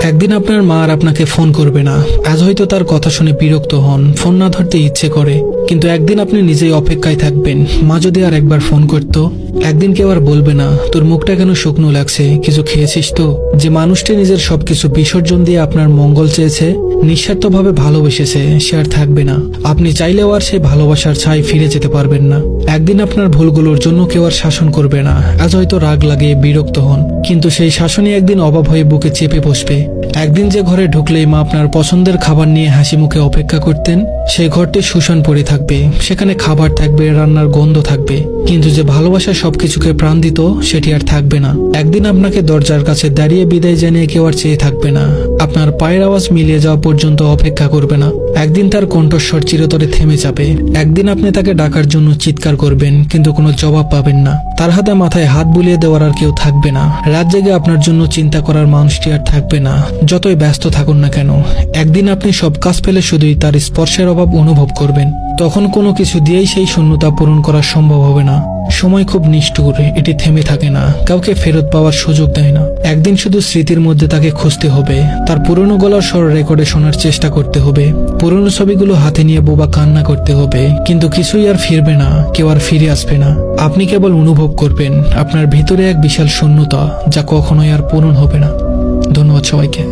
একদিন আপনার মা আর আপনাকে ফোন করবে না। আজ হয়তো তার কথা শুনে বিরক্ত হন, ফোন না ধরতে ইচ্ছে করে, কিন্তু একদিন আপনি নিজেই অপেক্ষায় থাকবেন। মা যদি আর একবার ফোন করতো, একদিন কেউ আর বলবে না তোর মুখটা কেন শুকনো লাগছে, কিছু খেয়েছিস তো। যে মানুষটি নিজের সবকিছু বিসর্জন দিয়ে আপনার মঙ্গল চেয়েছে, নিঃস্বার্থভাবে ভালোবেসেছে, সে আর থাকবে না। আপনি চাইলেও আর সেই ভালোবাসার ছাই ফিরে যেতে পারবেন না। একদিন আপনার ভুলগুলোর জন্য কেউ আর শাসন করবে না। আজ হয়তো রাগ লাগে, বিরক্ত হন, কিন্তু সেই শাসনই একদিন অভাব হয়ে বুকে চেপে বসবে। একদিন যে ঘরে ঢুকলেই মা আপনার পছন্দের খাবার নিয়ে হাসি মুখে অপেক্ষা করতেন, সেই ঘরটি শুষণ পড়ে থাকবে। সেখানে খাবার থাকবে, রান্নার গন্ধ থাকবে, কিন্তু যে ভালোবাসা সবকিছুকে প্রাণ দিত, সেটি আর থাকবে না। একদিন আপনাকে দরজার কাছে দাঁড়িয়ে বিদায় জানিয়ে কেউ আর চেয়ে থাকবে না। আপনার পায়ের আওয়াজ মিলিয়ে যাওয়া পর্যন্ত অপেক্ষা করবে না। একদিন তার কণ্ঠস্বর চিরতরে থেমে যাবে। একদিন আপনি তাকে ডাকার জন্য চিৎকার করবেন, কিন্তু কোনো জবাব পাবেন না। তার হাতে মাথায় হাত বুলিয়ে দেওয়ার আর কেউ থাকবে না। রাত জেগে আপনার জন্য চিন্তা করার মানুষটি আর থাকবে না, যতই ব্যস্ত থাকুন না কেন। একদিন আপনি সব কাজ ফেলে শুধুই তার স্পর্শের অভাব অনুভব করবেন। তখন কোনো কিছু দিয়েই সেই শূন্যতা পূরণ করা সম্ভব হবে না। সময় খুব নিষ্ঠুর, এটি থেমে থাকে না, কাউকে ফেরত পাওয়ার সুযোগ দেয় না। একদিন শুধু স্মৃতির মধ্যে তাকে খুঁজতে হবে, তার পুরনো গলার স্বর রেকর্ডে শোনার চেষ্টা করতে হবে, পুরনো ছবিগুলো হাতে নিয়ে বোবা কান্না করতে হবে, কিন্তু কিছুই আর ফিরবে না, কেউ আর ফিরে আসবে না। আপনি কেবল অনুভব করবেন আপনার ভিতরে এক বিশাল শূন্যতা, যা কখনোই আর পূরণ হবে না। ধন্যবাদ সবাইকে।